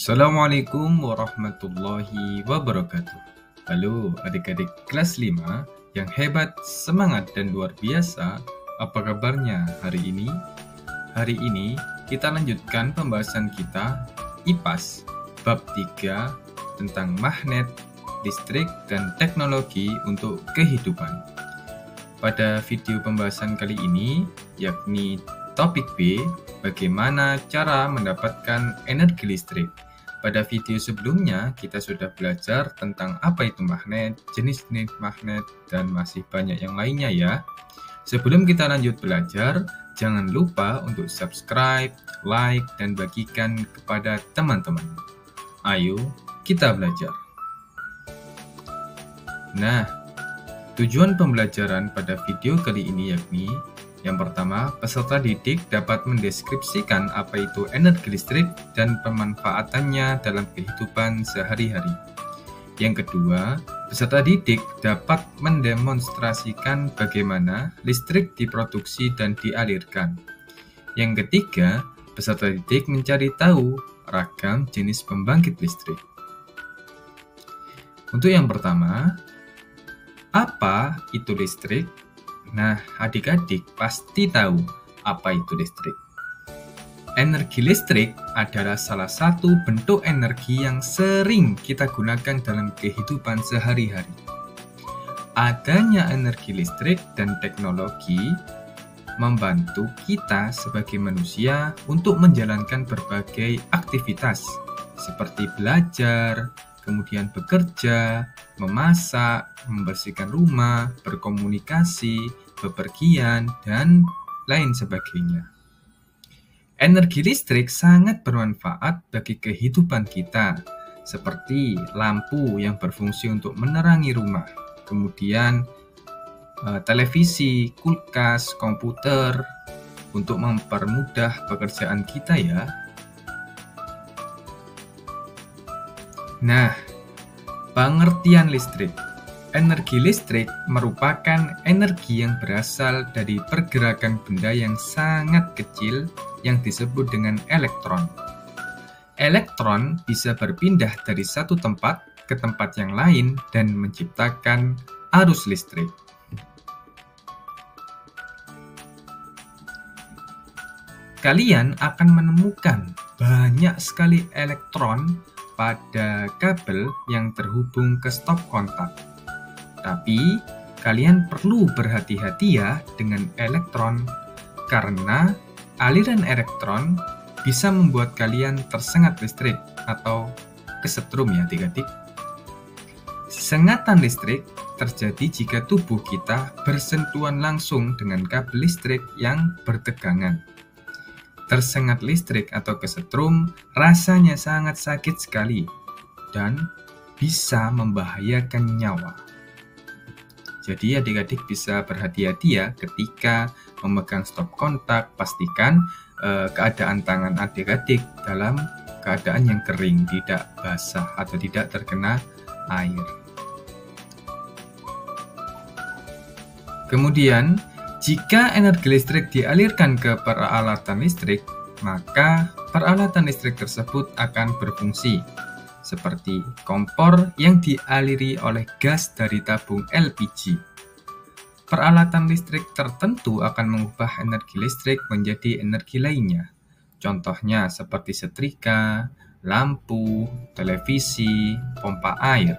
Assalamualaikum warahmatullahi wabarakatuh. Halo adik-adik kelas 5 yang hebat, semangat, dan luar biasa. Apa kabarnya hari ini? Hari ini kita lanjutkan pembahasan kita IPAS bab 3 tentang magnet, listrik, dan teknologi untuk kehidupan. Pada video pembahasan kali ini, yakni topik B, bagaimana cara mendapatkan energi listrik. Pada video sebelumnya, kita sudah belajar tentang apa itu magnet, jenis-jenis magnet, dan masih banyak yang lainnya ya. Sebelum kita lanjut belajar, jangan lupa untuk subscribe, like, dan bagikan kepada teman-teman. Ayo, kita belajar. Nah, tujuan pembelajaran pada video kali ini yakni yang pertama, peserta didik dapat mendeskripsikan apa itu energi listrik dan pemanfaatannya dalam kehidupan sehari-hari. Yang kedua, peserta didik dapat mendemonstrasikan bagaimana listrik diproduksi dan dialirkan. Yang ketiga, peserta didik mencari tahu ragam jenis pembangkit listrik. Untuk yang pertama, apa itu listrik? Nah, adik-adik pasti tahu apa itu listrik. Energi listrik adalah salah satu bentuk energi yang sering kita gunakan dalam kehidupan sehari-hari. Adanya energi listrik dan teknologi membantu kita sebagai manusia untuk menjalankan berbagai aktivitas seperti belajar, kemudian bekerja, memasak, membersihkan rumah, berkomunikasi, bepergian, dan lain sebagainya. Energi listrik sangat bermanfaat bagi kehidupan kita, seperti lampu yang berfungsi untuk menerangi rumah, kemudian televisi, kulkas, komputer, untuk mempermudah pekerjaan kita ya. Nah, pengertian listrik. Energi listrik merupakan energi yang berasal dari pergerakan benda yang sangat kecil yang disebut dengan elektron. Elektron bisa berpindah dari satu tempat ke tempat yang lain dan menciptakan arus listrik. Kalian akan menemukan banyak sekali elektron pada kabel yang terhubung ke stop kontak. Tapi, kalian perlu berhati-hati ya dengan elektron, karena aliran elektron bisa membuat kalian tersengat listrik atau kesetrum ya adik-adik. Sengatan listrik terjadi jika tubuh kita bersentuhan langsung dengan kabel listrik yang bertegangan. Tersengat listrik atau kesetrum rasanya sangat sakit sekali dan bisa membahayakan nyawa. Jadi adik-adik bisa berhati-hati ya ketika memegang stop kontak, pastikan keadaan tangan adik-adik dalam keadaan yang kering, tidak basah atau tidak terkena air. Kemudian, jika energi listrik dialirkan ke peralatan listrik, maka peralatan listrik tersebut akan berfungsi seperti kompor yang dialiri oleh gas dari tabung LPG. Peralatan listrik tertentu akan mengubah energi listrik menjadi energi lainnya. Contohnya seperti setrika, lampu, televisi, pompa air.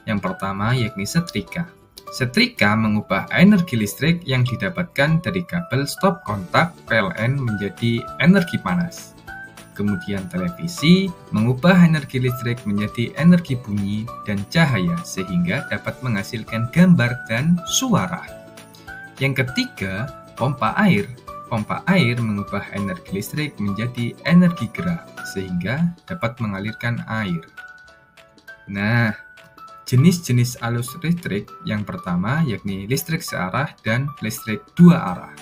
Yang pertama yakni setrika. Setrika mengubah energi listrik yang didapatkan dari kabel stop kontak PLN menjadi energi panas. Kemudian televisi mengubah energi listrik menjadi energi bunyi dan cahaya sehingga dapat menghasilkan gambar dan suara. Yang ketiga, pompa air. Pompa air mengubah energi listrik menjadi energi gerak sehingga dapat mengalirkan air. Nah, jenis-jenis arus listrik yang pertama yakni listrik searah dan listrik dua arah.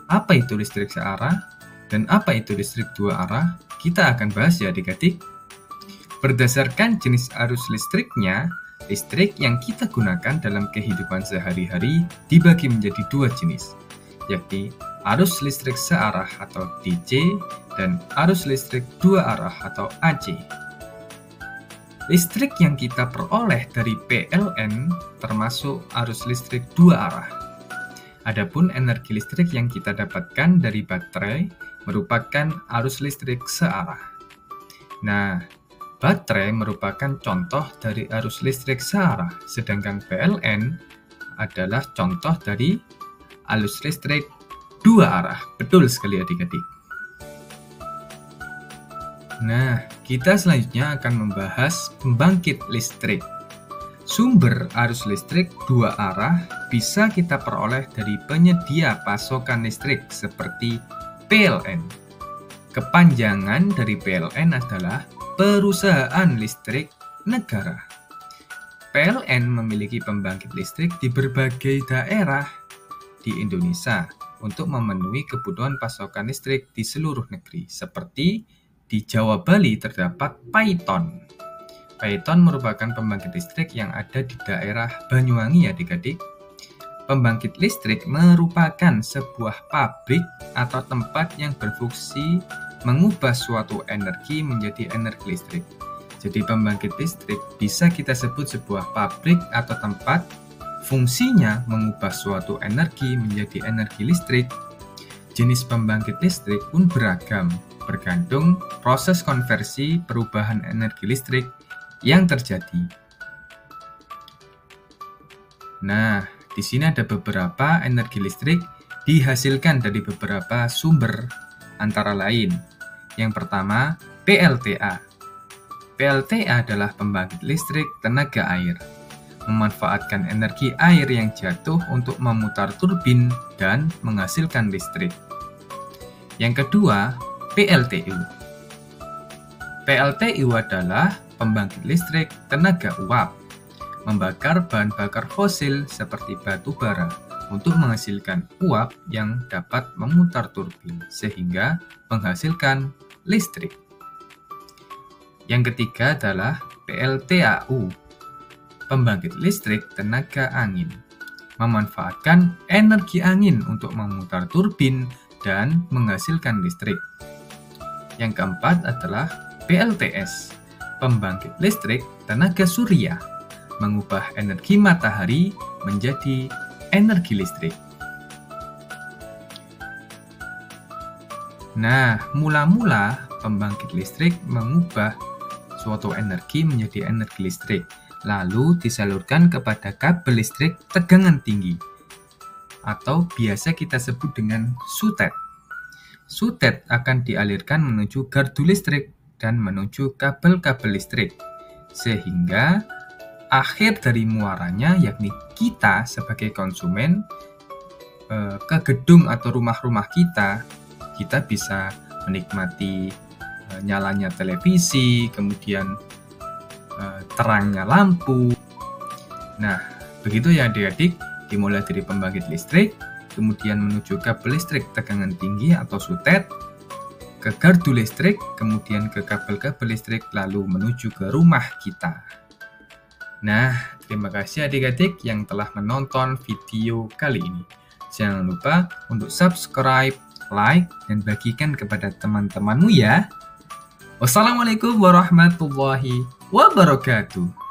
Apa itu listrik searah dan apa itu listrik dua arah? Kita akan bahas ya adik-adik. Berdasarkan jenis arus listriknya, listrik yang kita gunakan dalam kehidupan sehari-hari dibagi menjadi dua jenis, yakni arus listrik searah atau DC dan arus listrik dua arah atau AC. Listrik yang kita peroleh dari PLN termasuk arus listrik dua arah. Adapun energi listrik yang kita dapatkan dari baterai merupakan arus listrik searah. Nah, baterai merupakan contoh dari arus listrik searah, sedangkan PLN adalah contoh dari arus listrik dua arah. Betul sekali adik-adik. Nah, kita selanjutnya akan membahas pembangkit listrik. Sumber arus listrik dua arah bisa kita peroleh dari penyedia pasokan listrik seperti PLN. Kepanjangan dari PLN adalah Perusahaan Listrik Negara. PLN memiliki pembangkit listrik di berbagai daerah di Indonesia untuk memenuhi kebutuhan pasokan listrik di seluruh negeri. Seperti di Jawa Bali terdapat Paiton. Paiton merupakan pembangkit listrik yang ada di daerah Banyuwangi, adik-adik. Pembangkit listrik merupakan sebuah pabrik atau tempat yang berfungsi mengubah suatu energi menjadi energi listrik. Jadi pembangkit listrik bisa kita sebut sebuah pabrik atau tempat fungsinya mengubah suatu energi menjadi energi listrik. Jenis pembangkit listrik pun beragam, bergantung proses konversi perubahan energi listrik yang terjadi. Nah, di sini ada beberapa energi listrik dihasilkan dari beberapa sumber, antara lain. Yang pertama, PLTA. PLTA adalah pembangkit listrik tenaga air, memanfaatkan energi air yang jatuh untuk memutar turbin dan menghasilkan listrik. Yang kedua, PLTU. PLTU adalah pembangkit listrik tenaga uap, membakar bahan bakar fosil seperti batu bara untuk menghasilkan uap yang dapat memutar turbin sehingga menghasilkan listrik. Yang ketiga adalah PLTAU, pembangkit listrik tenaga angin, memanfaatkan energi angin untuk memutar turbin dan menghasilkan listrik. Yang keempat adalah PLTS, pembangkit listrik tenaga surya, mengubah energi matahari menjadi energi listrik. Nah, mula-mula pembangkit listrik mengubah suatu energi menjadi energi listrik, lalu disalurkan kepada kabel listrik tegangan tinggi, atau biasa kita sebut dengan sutet. Sutet akan dialirkan menuju gardu listrik dan menuju kabel-kabel listrik, sehingga akhir dari muaranya, yakni kita sebagai konsumen, ke gedung atau rumah-rumah kita bisa menikmati nyalanya televisi, kemudian terangnya lampu. Nah, begitu ya adik-adik, dimulai dari pembangkit listrik, kemudian menuju kabel listrik tegangan tinggi atau sutet, ke gardu listrik, kemudian ke kabel-kabel listrik, lalu menuju ke rumah kita. Nah, terima kasih adik-adik yang telah menonton video kali ini. Jangan lupa untuk subscribe, like, dan bagikan kepada teman-temanmu ya. Wassalamualaikum warahmatullahi wabarakatuh.